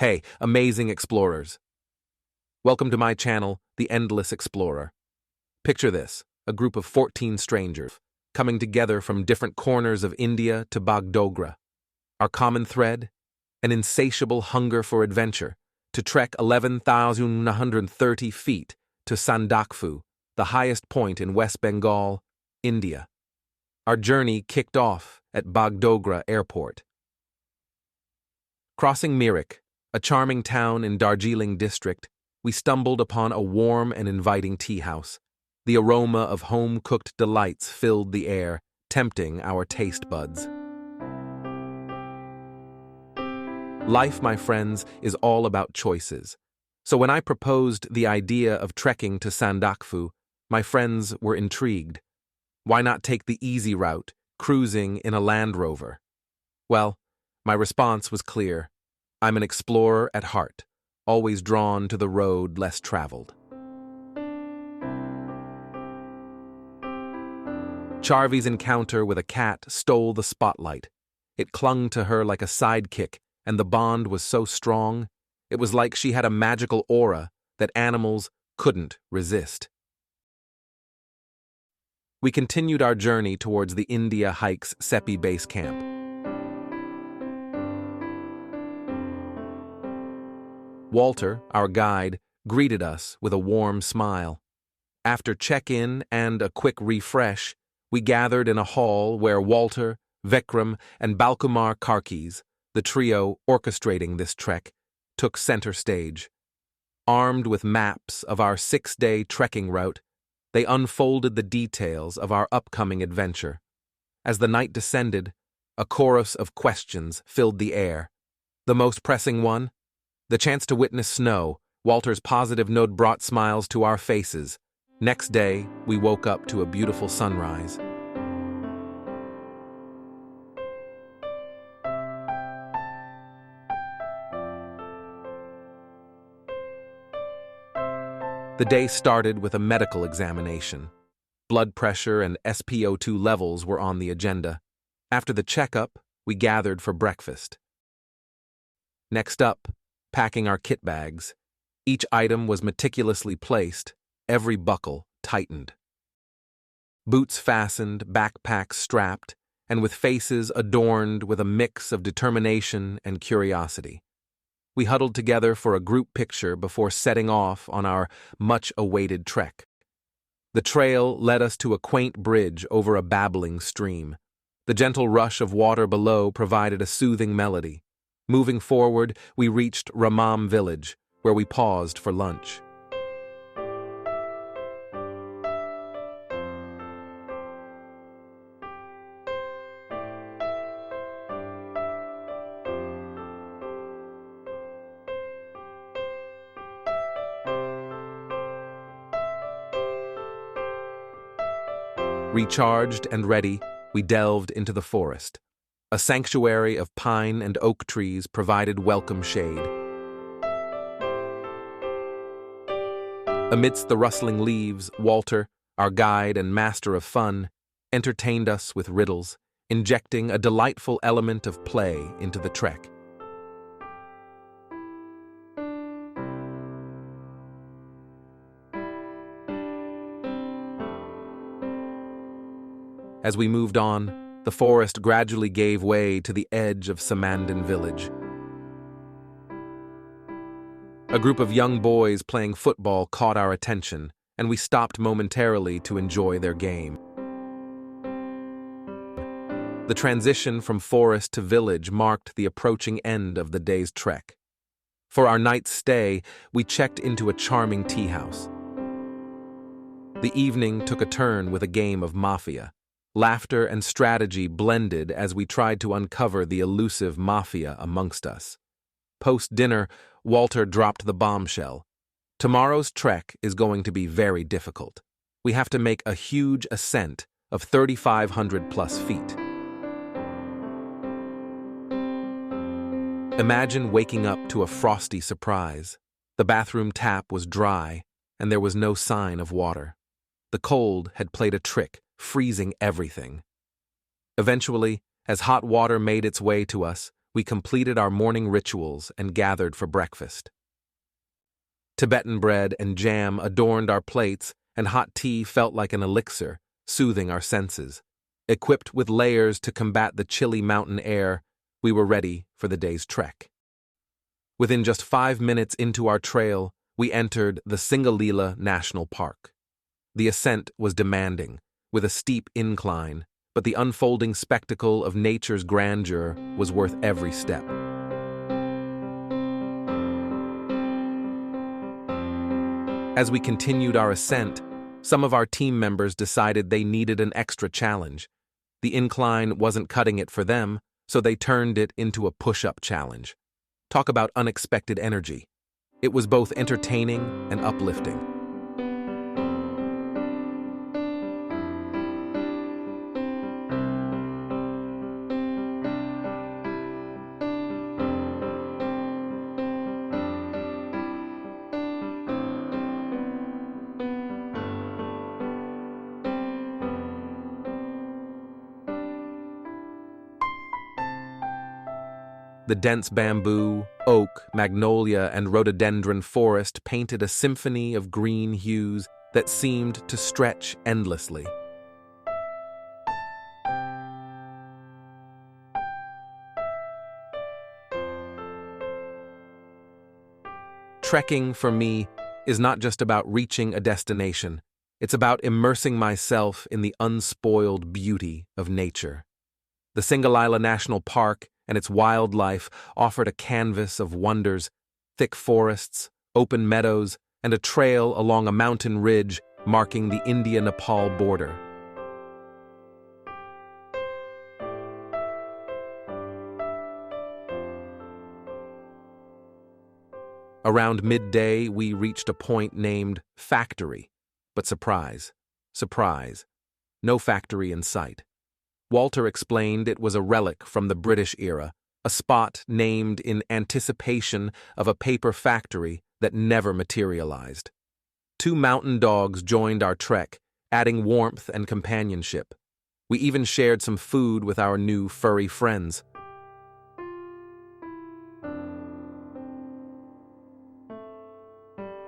Hey, amazing explorers! Welcome to my channel, The Endless Explorer. Picture this, a group of 14 strangers, coming together from different corners of India to Bagdogra. Our common thread? An insatiable hunger for adventure, to trek 11,130 feet to Sandakphu, the highest point in West Bengal, India. Our journey kicked off at Bagdogra Airport. Crossing Mirik, a charming town in Darjeeling district, we stumbled upon a warm and inviting tea house. The aroma of home-cooked delights filled the air, tempting our taste buds. Life, my friends, is all about choices. So when I proposed the idea of trekking to Sandakphu, my friends were intrigued. Why not take the easy route, cruising in a Land Rover? Well, my response was clear. I'm an explorer at heart, always drawn to the road less traveled. Charvi's encounter with a cat stole the spotlight. It clung to her like a sidekick, and the bond was so strong, it was like she had a magical aura that animals couldn't resist. We continued our journey towards the India Hikes Seppi base camp. Walter, our guide, greeted us with a warm smile. After check-in and a quick refresh, we gathered in a hall where Walter, Vikram, and Balkumar Karkis, the trio orchestrating this trek, took center stage. Armed with maps of our 6-day trekking route, they unfolded the details of our upcoming adventure. As the night descended, a chorus of questions filled the air. The most pressing one? The chance to witness snow. Walter's positive note brought smiles to our faces. Next day, we woke up to a beautiful sunrise. The day started with a medical examination. Blood pressure and SpO2 levels were on the agenda. After the checkup, we gathered for breakfast. Next up, packing our kit bags. Each item was meticulously placed, every buckle tightened. Boots fastened, backpacks strapped, and with faces adorned with a mix of determination and curiosity. We huddled together for a group picture before setting off on our much-awaited trek. The trail led us to a quaint bridge over a babbling stream. The gentle rush of water below provided a soothing melody. Moving forward, we reached Ramam village, where we paused for lunch. Recharged and ready, we delved into the forest. A sanctuary of pine and oak trees provided welcome shade. Amidst the rustling leaves, Walter, our guide and master of fun, entertained us with riddles, injecting a delightful element of play into the trek. As we moved on, the forest gradually gave way to the edge of Samandan village. A group of young boys playing football caught our attention, and we stopped momentarily to enjoy their game. The transition from forest to village marked the approaching end of the day's trek. For our night's stay, we checked into a charming tea house. The evening took a turn with a game of mafia. Laughter and strategy blended as we tried to uncover the elusive mafia amongst us. Post-dinner, Walter dropped the bombshell. Tomorrow's trek is going to be very difficult. We have to make a huge ascent of 3,500 plus feet. Imagine waking up to a frosty surprise. The bathroom tap was dry, and there was no sign of water. The cold had played a trick, freezing everything. Eventually, as hot water made its way to us, we completed our morning rituals and gathered for breakfast. Tibetan bread and jam adorned our plates, and hot tea felt like an elixir, soothing our senses. Equipped with layers to combat the chilly mountain air, we were ready for the day's trek. Within just 5 minutes into our trail, we entered the Singalila National Park. The ascent was demanding, with a steep incline, but the unfolding spectacle of nature's grandeur was worth every step. As we continued our ascent, some of our team members decided they needed an extra challenge. The incline wasn't cutting it for them, so they turned it into a push-up challenge. Talk about unexpected energy. It was both entertaining and uplifting. The dense bamboo, oak, magnolia, and rhododendron forest painted a symphony of green hues that seemed to stretch endlessly. Trekking, for me, is not just about reaching a destination. It's about immersing myself in the unspoiled beauty of nature. The Singalila National Park and its wildlife offered a canvas of wonders: thick forests, open meadows, and a trail along a mountain ridge marking the India-Nepal border. Around midday, we reached a point named Factory, but surprise, no factory in sight. Walter explained it was a relic from the British era, a spot named in anticipation of a paper factory that never materialized. 2 mountain dogs joined our trek, adding warmth and companionship. We even shared some food with our new furry friends.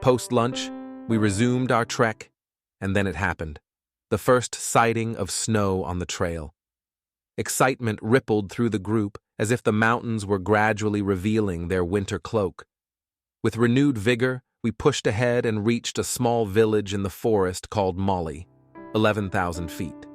Post-lunch, we resumed our trek, and then it happened. The first sighting of snow on the trail. Excitement rippled through the group as if the mountains were gradually revealing their winter cloak. With renewed vigor, we pushed ahead and reached a small village in the forest called Molly, 11,000 feet.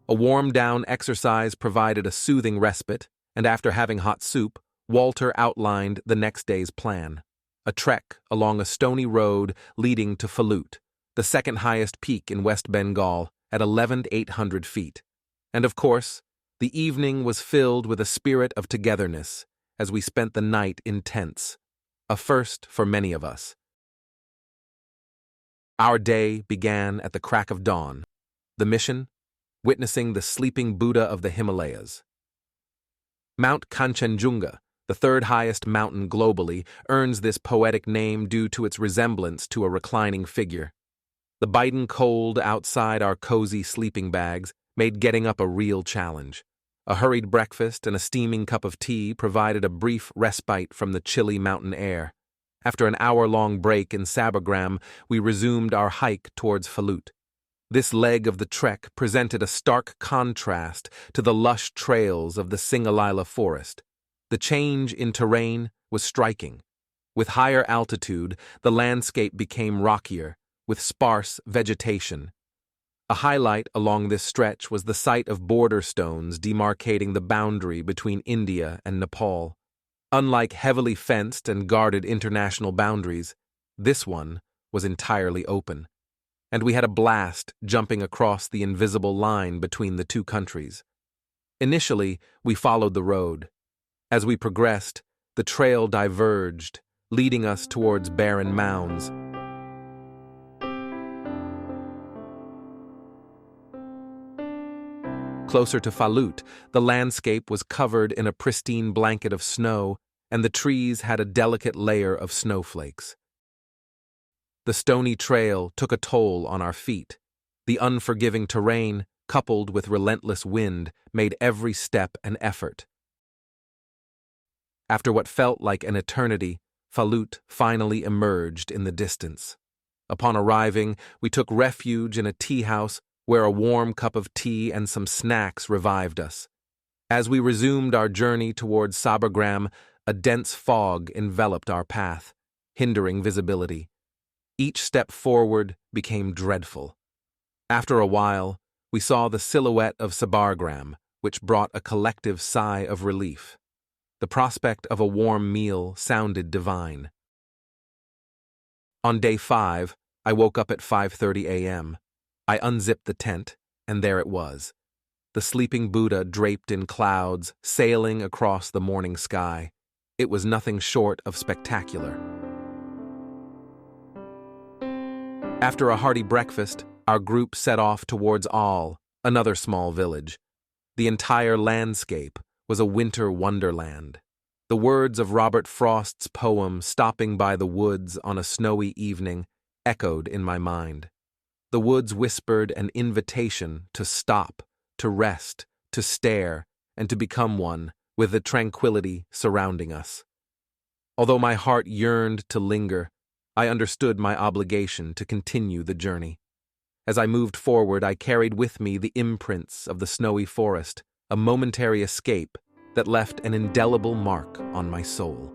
A warm-down exercise provided a soothing respite, and after having hot soup, Walter outlined the next day's plan. A trek along a stony road leading to Falut, the second highest peak in West Bengal at 11,800 feet. And of course, the evening was filled with a spirit of togetherness as we spent the night in tents, a first for many of us. Our day began at the crack of dawn. The mission? Witnessing the sleeping Buddha of the Himalayas. Mount Kanchenjunga, the third highest mountain globally, earns this poetic name due to its resemblance to a reclining figure. The biting cold outside our cozy sleeping bags made getting up a real challenge. A hurried breakfast and a steaming cup of tea provided a brief respite from the chilly mountain air. After an hour-long break in Sabagram, we resumed our hike towards Falut. This leg of the trek presented a stark contrast to the lush trails of the Singalila forest. The change in terrain was striking. With higher altitude, the landscape became rockier, with sparse vegetation. A highlight along this stretch was the sight of border stones demarcating the boundary between India and Nepal. Unlike heavily fenced and guarded international boundaries, this one was entirely open, and we had a blast jumping across the invisible line between the two countries. Initially, we followed the road. As we progressed, the trail diverged, leading us towards barren mounds. Closer to Falut, the landscape was covered in a pristine blanket of snow, and the trees had a delicate layer of snowflakes. The stony trail took a toll on our feet. The unforgiving terrain, coupled with relentless wind, made every step an effort. After what felt like an eternity, Falut finally emerged in the distance. Upon arriving, we took refuge in a tea house where a warm cup of tea and some snacks revived us. As we resumed our journey towards Sabargram, a dense fog enveloped our path, hindering visibility. Each step forward became dreadful. After a while, we saw the silhouette of Sabargram, which brought a collective sigh of relief. The prospect of a warm meal sounded divine. On day 5, I woke up at 5:30 a.m. I unzipped the tent, and there it was. The sleeping Buddha draped in clouds, sailing across the morning sky. It was nothing short of spectacular. After a hearty breakfast, our group set off towards Al, another small village. The entire landscape was a winter wonderland. The words of Robert Frost's poem "Stopping by the Woods on a Snowy Evening" echoed in my mind. The woods whispered an invitation to stop, to rest, to stare, and to become one with the tranquility surrounding us. Although my heart yearned to linger, I understood my obligation to continue the journey. As I moved forward, I carried with me the imprints of the snowy forest, a momentary escape that left an indelible mark on my soul.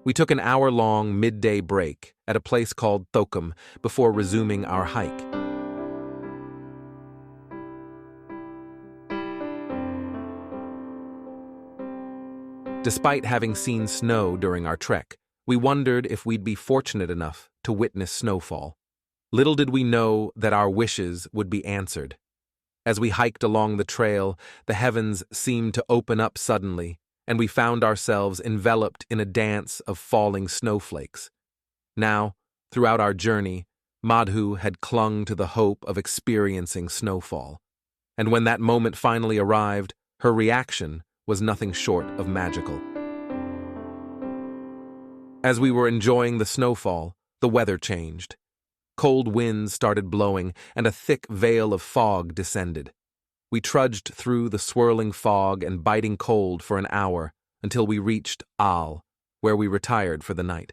We took an hour-long midday break at a place called Thokum before resuming our hike. Despite having seen snow during our trek, we wondered if we'd be fortunate enough to witness snowfall. Little did we know that our wishes would be answered. As we hiked along the trail, the heavens seemed to open up suddenly, and we found ourselves enveloped in a dance of falling snowflakes. Now, throughout our journey, Madhu had clung to the hope of experiencing snowfall. And when that moment finally arrived, her reaction was nothing short of magical. As we were enjoying the snowfall, the weather changed. Cold winds started blowing, and a thick veil of fog descended. We trudged through the swirling fog and biting cold for an hour until we reached Al, where we retired for the night.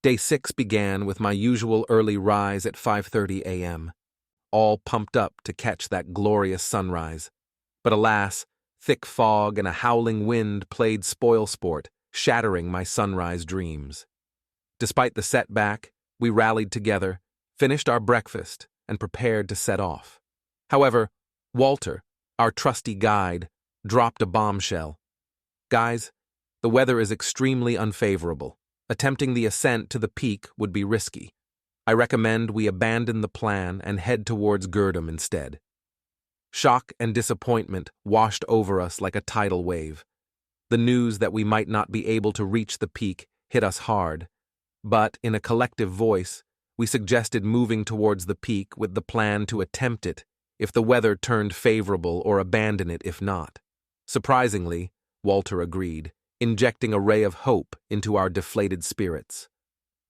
Day 6 began with my usual early rise at 5:30 a.m., all pumped up to catch that glorious sunrise. But alas, thick fog and a howling wind played spoilsport, shattering my sunrise dreams. Despite the setback, we rallied together, finished our breakfast, and prepared to set off. However, Walter, our trusty guide, dropped a bombshell. "Guys, the weather is extremely unfavorable. Attempting the ascent to the peak would be risky. I recommend we abandon the plan and head towards Girdum instead." Shock and disappointment washed over us like a tidal wave. The news that we might not be able to reach the peak hit us hard, but in a collective voice, we suggested moving towards the peak with the plan to attempt it if the weather turned favorable or abandon it if not. Surprisingly, Walter agreed, injecting a ray of hope into our deflated spirits.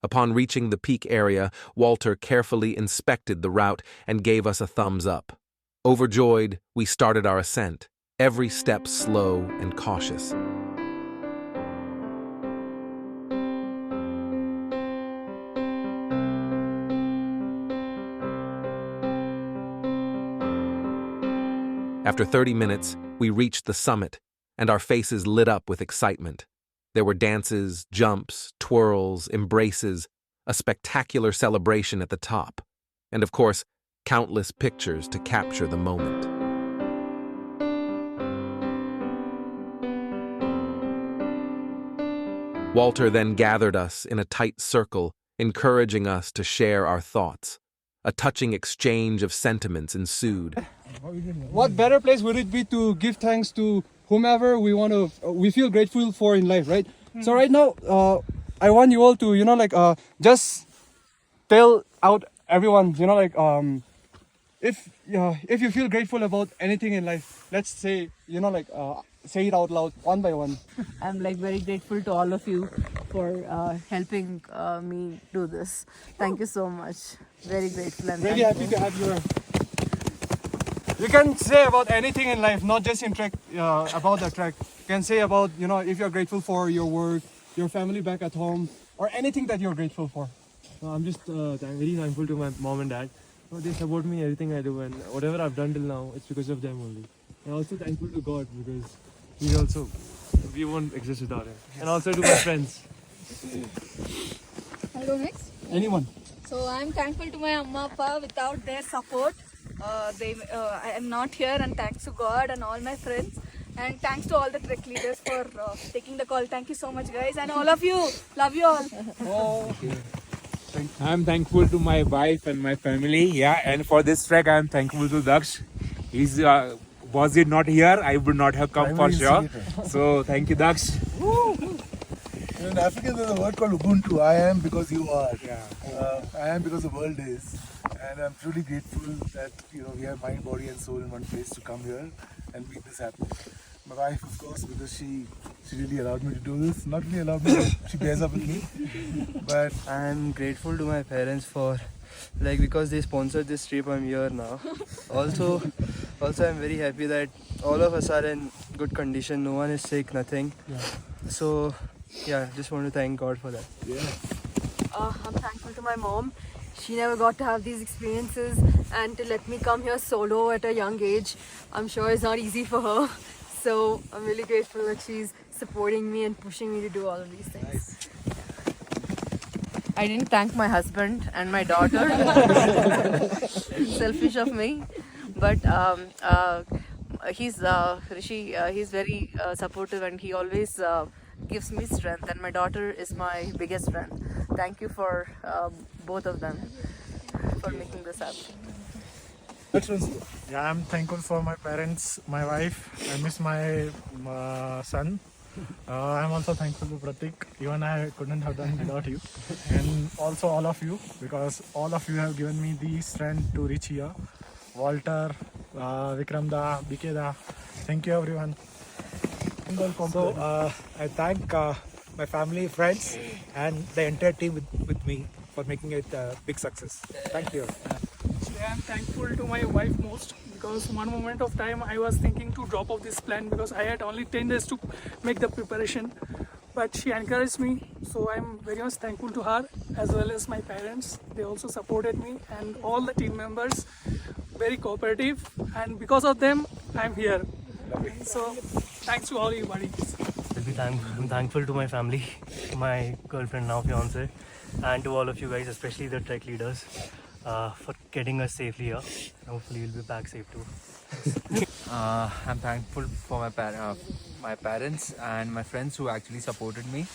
Upon reaching the peak area, Walter carefully inspected the route and gave us a thumbs up. Overjoyed, we started our ascent, every step slow and cautious. After 30 minutes, we reached the summit, and our faces lit up with excitement. There were dances, jumps, twirls, embraces, a spectacular celebration at the top, and of course, countless pictures to capture the moment. Walter then gathered us in a tight circle, encouraging us to share our thoughts. A touching exchange of sentiments ensued. What better place would it be to give thanks to whomever we feel grateful for in life, right? So right now, I want you all to, just tell out everyone, if you feel grateful about anything in life, let's say, say it out loud, one by one. I'm very grateful to all of you for helping me do this. Thank you so much. Very grateful and Really happy to have you here. You can say about anything in life, not just in trek, about the trek. You can say about, if you're grateful for your work, your family back at home, or anything that you're grateful for. I'm just very thankful to my mom and dad. They support me in everything I do, and whatever I've done till now, it's because of them only. And also thankful to God, because we won't exist without him. Yes. And also to my friends. I'll go next. Anyone? So I'm thankful to my Amma Appa. Without their support, I am not here, and thanks to God and all my friends. And thanks to all the trek leaders for taking the call. Thank you so much, guys, and all of you. Love you all. Oh. I'm thankful to my wife and my family. Yeah, and for this trek, I'm thankful to Daksh. He's was he not here, I would not have come for sure. So thank you, Daksh. In African, there's a word called Ubuntu. I am because you are. Yeah. I am because the world is, and I'm truly grateful that we have mind, body, and soul in one place to come here and make this happen. My wife, of course, because she really allowed me to do this. Not really allowed me, but she bears up with me. But I'm grateful to my parents for, because they sponsored this trip, I'm here now. Also, I'm very happy that all of us are in good condition. No one is sick, nothing. Yeah. So, just want to thank God for that. yeah. I'm thankful to my mom. She never got to have these experiences, and to let me come here solo at a young age, I'm sure it's not easy for her. So I'm really grateful that she's supporting me and pushing me to do all of these things. Nice. I didn't thank my husband and my daughter. Selfish of me, but he's very supportive, and he always gives me strength. And my daughter is my biggest strength. Thank you for both of them for making this happen. Yeah, I'm thankful for my parents, my wife. I miss my son. I'm also thankful to Pratik. Even I couldn't have done without you. And also all of you, because all of you have given me the strength to reach here. Walter, Vikramda, Bikeda. Thank you, everyone. So I thank my family, friends, and the entire team with me for making it a big success. Thank you. Today I'm thankful to my wife most, because one moment of time I was thinking to drop off this plan because I had only 10 days to make the preparation, but she encouraged me, so I'm very much thankful to her, as well as my parents. They also supported me, and all the team members, very cooperative, and because of them I'm here. So thanks to all you buddies. I'm thankful to my family, my girlfriend, now fiance, and to all of you guys, especially the trek leaders, for getting us safely here. Hopefully we'll be back safe too. I'm thankful for my parents and my friends who actually supported me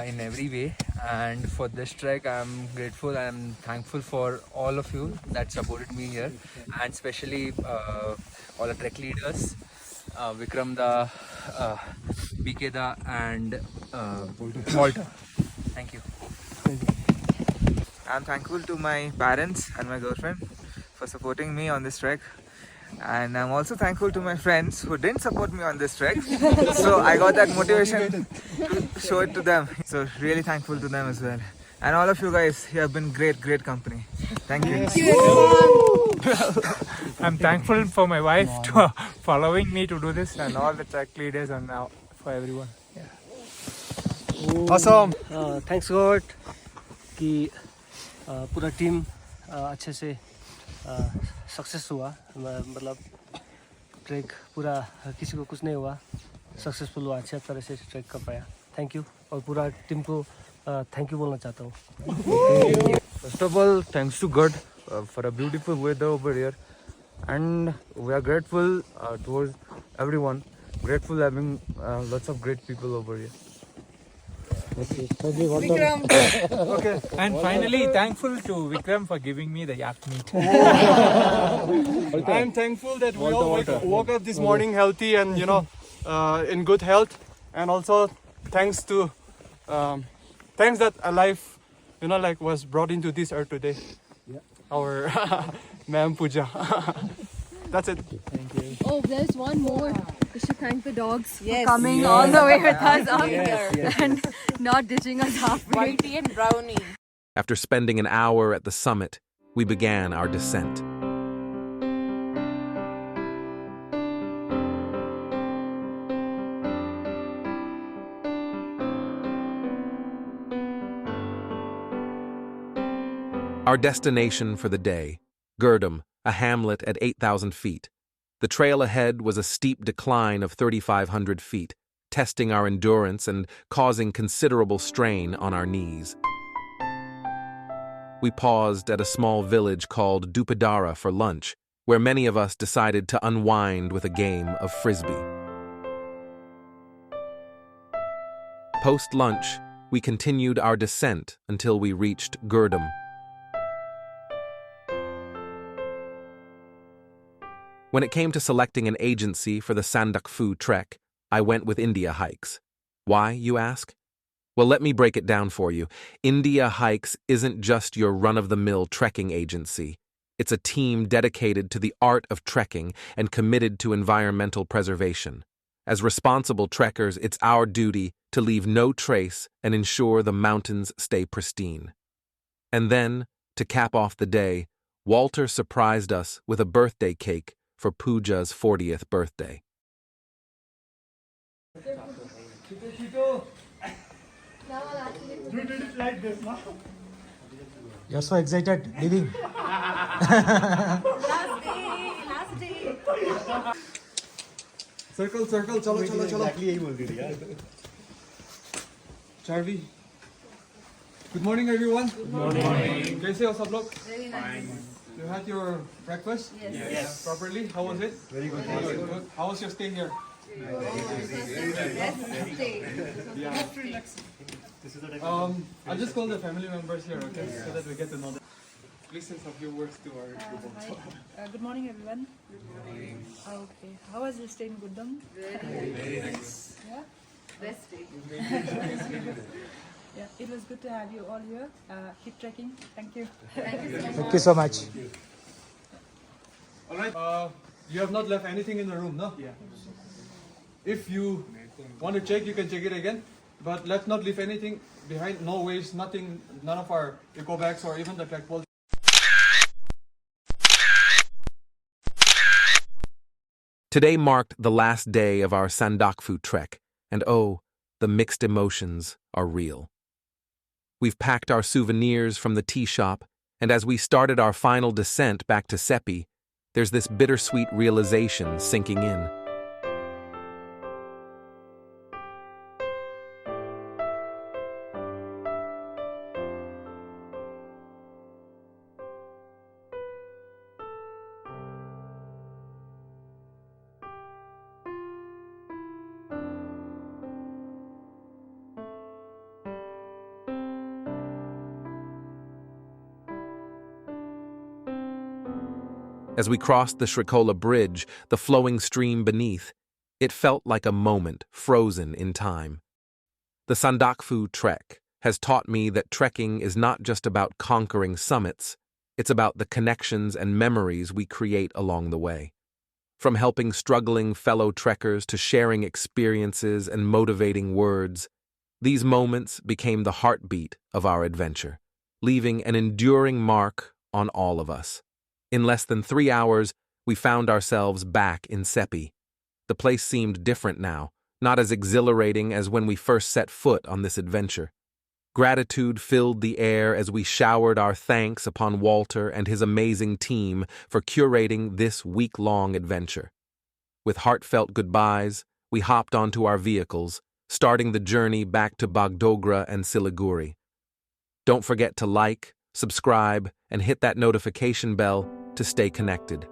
in every way. And for this trek, I'm grateful and I'm thankful for all of you that supported me here, and especially all the trek leaders, Vikramda, Bikeda, and Walter. Thank you. I'm thankful to my parents and my girlfriend for supporting me on this trek, and I'm also thankful to my friends who didn't support me on this trek, so I got that motivation to show it to them. So really thankful to them as well, and all of you guys, you have been great company. Thank you. I'm thankful for my wife to following me to do this, and all the track leaders, and now for everyone. Awesome. Thanks God कि पूरा team अच्छे से success हुआ. मतलब track पूरा किसी को कुछ नहीं हुआ, सक्सेसफुल हुआ, अच्छा तरह से ट्रैक कर पाया। थैंक यू, और पूरा टीम को थैंक यू बोलना चाहता हूँ। First of all, thanks to God for a beautiful weather over here, and we are grateful towards everyone. Grateful having lots of great people over here. Okay. And finally, thankful to Vikram for giving me the yak meat. I'm thankful that we all woke up this morning healthy and in good health, and also thanks that a life was brought into this earth today. Yeah. Our Ma'am Puja. That's it. Thank you. Oh, there's one more. We should thank the dogs Yes. for coming Yes. all the way with us up Yes. here and not ditching us halfway. Whitey and Brownie. After spending an hour at the summit, we began our descent. Our destination for the day, Gurdam, a hamlet at 8,000 feet. The trail ahead was a steep decline of 3,500 feet, testing our endurance and causing considerable strain on our knees. We paused at a small village called Dupadara for lunch, where many of us decided to unwind with a game of frisbee. Post-lunch, we continued our descent until we reached Gurdam. When it came to selecting an agency for the Sandakphu trek, I went with India Hikes. Why, you ask? Well, let me break it down for you. India Hikes isn't just your run-of-the-mill trekking agency. It's a team dedicated to the art of trekking and committed to environmental preservation. As responsible trekkers, it's our duty to leave no trace and ensure the mountains stay pristine. And then, to cap off the day, Walter surprised us with a birthday cake for Pooja's 40th birthday. You're so excited, leaving. Last day. Circle, chalo. Exactly यही बोल रही यार. Charvi. Good morning, everyone. Good morning. कैसे हो सब लोग? Very nice. You had your breakfast? Yes. Properly? How was it? Very good. Good. How was your stay here? I'll just call the family members here, okay? So that we get to know them. Please say a few words to our group. Good morning, everyone. Good morning. Okay. How was your stay in Gurdam? Very nice. Yeah? Best day. Yeah, it was good to have you all here. Keep trekking. Thank you. Thank you so much. All right. You have not left anything in the room, no? Yeah. If you want to check, you can check it again. But let's not leave anything behind. No waste, nothing, none of our eco bags or even the trek poles. Today marked the last day of our Sandakphu trek, and oh, the mixed emotions are real. We've packed our souvenirs from the tea shop, and as we started our final descent back to Seppi, there's this bittersweet realization sinking in. As we crossed the Singalila Bridge, the flowing stream beneath, it felt like a moment frozen in time. The Sandakphu trek has taught me that trekking is not just about conquering summits, it's about the connections and memories we create along the way. From helping struggling fellow trekkers to sharing experiences and motivating words, these moments became the heartbeat of our adventure, leaving an enduring mark on all of us. In less than 3 hours, we found ourselves back in Seppi. The place seemed different now, not as exhilarating as when we first set foot on this adventure. Gratitude filled the air as we showered our thanks upon Walter and his amazing team for curating this week-long adventure. With heartfelt goodbyes, we hopped onto our vehicles, starting the journey back to Bagdogra and Siliguri. Don't forget to like, subscribe, and hit that notification bell to stay connected.